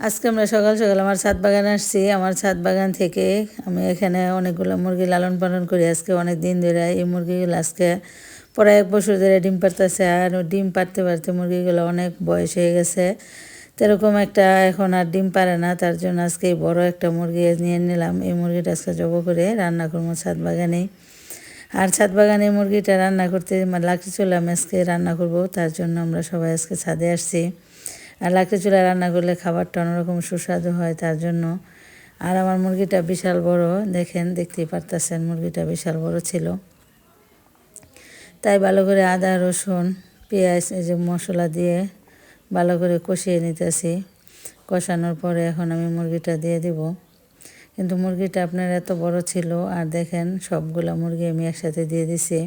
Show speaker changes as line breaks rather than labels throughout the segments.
আজকে আমরা সকাল সকাল আমার ছাদ বাগানে আসছি। আমার ছাদ বাগান থেকে আমি এখানে অনেকগুলো মুরগি লালন পালন করি। আজকে অনেক দিন ধরে এই মুরগিগুলো আজকে প্রায় 1 বছর ধরে ডিম পারতেছে। আর ডিম পারতে পারতে মুরগিগুলো অনেক বয়স হয়ে গেছে। তো এরকম একটা এখন আর ডিম পারে না, তার জন্য আজকে বড় একটা মুরগি নিয়ে নিলাম। এই মুরগিটা আজকে জব করে রান্না করবো ছাদ বাগানে। আর ছাদ বাগানে মুরগিটা রান্না করতে লাকড়ি চুলা আমি আজকে রান্না করব, তার জন্য আমরা সবাই আজকে ছাদে আসছি। আর লাকড়ি চুলায় রান্না করলে খাবারটা অন্যরকম সুস্বাদু হয়, তার জন্য। আর আমার মুরগিটা বিশাল বড়, দেখতেই পারতেছেন মুরগিটা বিশাল বড় ছিল। তাই ভালো করে আদা রসুন পেঁয়াজ এই যে মশলা দিয়ে ভালো করে কষিয়ে নিতেছি। কষানোর পরে এখন আমি মুরগিটা দিয়ে দিব। কিন্তু মুরগিটা আপনার এত বড় ছিল, আর দেখেন সবগুলা মুরগি আমি একসাথে দিয়ে দিছি।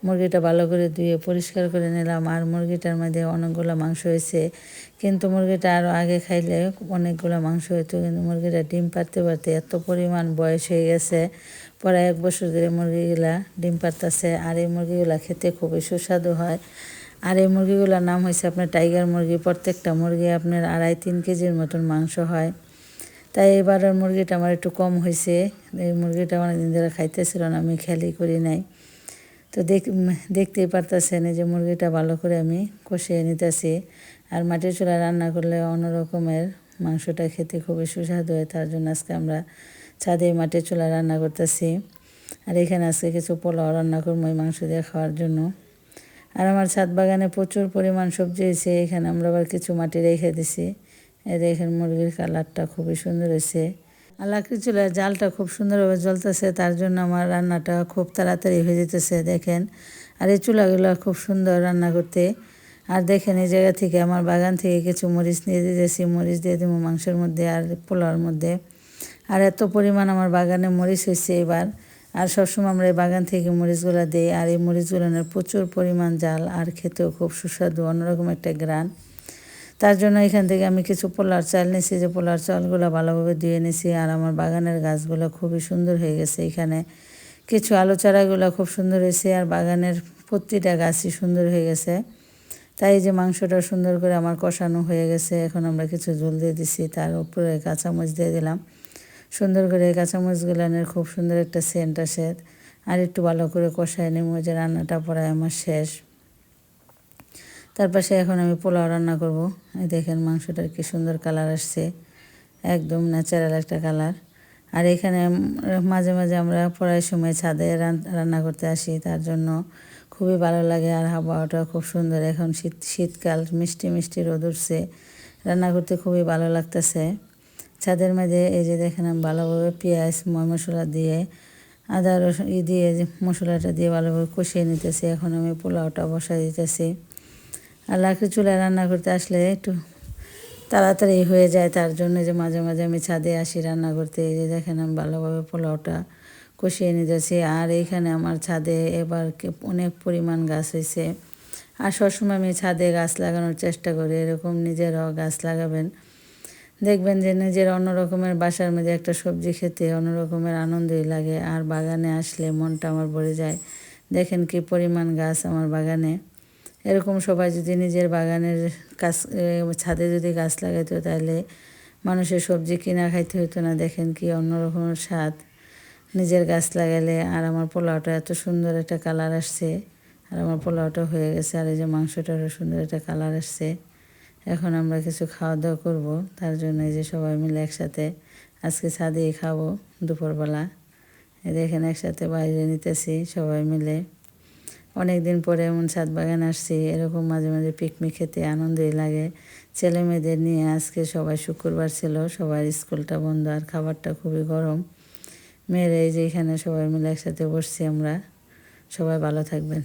মুরগিটা ভালো করে ধুয়ে পরিষ্কার করে নিলাম। আর মুরগিটার মধ্যে অনেকগুলো মাংস হয়েছে, কিন্তু মুরগিটা আরও আগে খাইলে অনেকগুলো মাংস হইতো। কিন্তু মুরগিটা ডিম পারতে পারতে এত পরিমাণ বয়স হয়ে গেছে, প্রায় 1 বছর ধরে মুরগিগুলা ডিম পারতেছে। আর এই মুরগিগুলা খেতে খুবই সুস্বাদু হয়। আর এই মুরগিগুলোর নাম হয়েছে আপনার টাইগার মুরগি। প্রত্যেকটা মুরগি আপনার 2.5-3 কেজির মতন মাংস হয়। তাই এবারের মুরগিটা আমার একটু কম হয়েছে। এই মুরগিটা অনেকদিন ধরে খাইতেছিল না, আমি খেয়ালই করি নাই। তো দেখতেই পারতেছেন এই যে মুরগিটা ভালো করে আমি কষিয়ে নিতেছি। আর মাটির চুলায় রান্না করলে অন্যরকমের মাংসটা খেতে খুবই সুস্বাদু হয়, তার জন্য আজকে আমরা ছাদে মাটির চুলায় রান্না করতেছি। আর এখানে আজকে কিছু পোলাও রান্না করবো এই মাংস দিয়ে খাওয়ার জন্য। আর আমার ছাদ বাগানে প্রচুর পরিমাণ সবজি হয়েছে। এখানে আমরা আবার কিছু মাটি রেখে দিছি। এই দেখেন মুরগির কালারটা খুবই সুন্দর হয়েছে। আর লাকড়ি চুলার জালটা খুব সুন্দরভাবে জ্বলতেছে, তার জন্য আমার রান্নাটা খুব তাড়াতাড়ি হয়ে যেতেছে দেখেন। আর এই চুলাগুলো খুব সুন্দর রান্না করতে। আর দেখেন এই জায়গা থেকে আমার বাগান থেকে কিছু মরিচ নিয়ে দিতেছি। মরিচ দিয়ে দেবো মাংসের মধ্যে আর পোলাওর মধ্যে। আর এত পরিমাণ আমার বাগানে মরিচ হয়েছে এবার। আর সবসময় আমরা এই বাগান থেকে মরিচগুলো দিই। আর এই মরিচগুলোর প্রচুর পরিমাণ জাল, আর খেতেও খুব সুস্বাদু, অন্যরকম একটা ঘ্রাণ। তার জন্য এখান থেকে আমি কিছু পোলার চাল নিয়েছি, যে পোলার চালগুলো ভালোভাবে ধুয়ে নিয়েছি। আর আমার বাগানের গাছগুলো খুবই সুন্দর হয়ে গেছে। এখানে কিছু আলু চারাগুলো খুব সুন্দর হয়েছে, আর বাগানের প্রতিটা গাছই সুন্দর হয়ে গেছে। তাই যে মাংসটা সুন্দর করে আমার কষানো হয়ে গেছে। এখন আমরা কিছু ঝোল দিয়ে দিছি, তার উপরে কাঁচামরিচ দিয়ে দিলাম। সুন্দর করে কাঁচামরিচগুলানের খুব সুন্দর একটা সেন্ট আসে। আর একটু ভালো করে কষায় নেব, যে রান্নাটা প্রায় আমার শেষ। তার পাশে এখন আমি পোলাও রান্না করব। এই দেখেন মাংসটার কি সুন্দর কালার আসছে, একদম ন্যাচারাল একটা কালার। আর এখানে মাঝে মাঝে আমরা প্রায় সময় ছাদে রান্না করতে আসি, তার জন্য খুবই ভালো লাগে। আর হাওয়াটা খুব সুন্দর, এখন শীতকাল, মিষ্টি মিষ্টি রোদ উঠছে, রান্না করতে খুবই ভালো লাগতেছে। ছাদের মাঝে এই যে দেখেন আমি ভালোভাবে পেঁয়াজ মশলা দিয়ে আদা রসুন দিয়ে মশলাটা দিয়ে ভালোভাবে কষিয়ে নিতেছি। এখন আমি পোলাওটা বসাই দিতেছি। আর লাকড়ি চুলায় রান্না করতে আসলে একটু তাড়াতাড়ি হয়ে যায়, তার জন্য যে মাঝে মাঝে আমি ছাদে আসি রান্না করতে। এই যে দেখেন আমি ভালোভাবে পোলাওটা কষিয়ে নিতেছি। আর এইখানে আমার ছাদে এবার অনেক পরিমাণ গাছ হয়েছে। আর সবসময় আমি ছাদে গাছ লাগানোর চেষ্টা করি, এরকম নিজেরাও গাছ লাগাবেন। দেখবেন যে নিজের অন্যরকমের বাসার মধ্যে একটা সবজি খেতে অন্যরকমের আনন্দই লাগে। আর বাগানে আসলে মনটা আমার ভরে যায়। দেখেন কি পরিমাণ গাছ আমার বাগানে। এরকম সবাই যদি নিজের বাগানের ছাদে যদি গাছ লাগাইতো, তাহলে মানুষের সবজি কিনা খাইতে হতো না। দেখেন কি অন্যরকমের স্বাদ নিজের গাছ লাগালে। আর আমার পোলাওটা এত সুন্দর একটা কালার আসছে। আর আমার পোলাওটা হয়ে গেছে। আর এই যে মাংসটারও সুন্দর একটা কালার আসছে। এখন আমরা কিছু খাওয়া দাওয়া করবো, তার জন্য এই যে সবাই মিলে একসাথে আজকে ছাদেই খাবো দুপুরবেলা। দেখেন একসাথে বাইরে নিতেছি সবাই মিলে। অনেক দিন পরে এমন ছাদ বাগান আসছি, এরকম মাঝে মাঝে পিকনিক খেতে আনন্দই লাগে। ছেলে মেয়েদের নিয়ে আজকে সবাই, শুক্রবার ছিল, সবার স্কুলটা বন্ধ, আর খাবারটা খুবই গরম। মেয়েরা এই যে এখানে সবাই মিলে একসাথে বসছি আমরা। সবাই ভালো থাকবেন।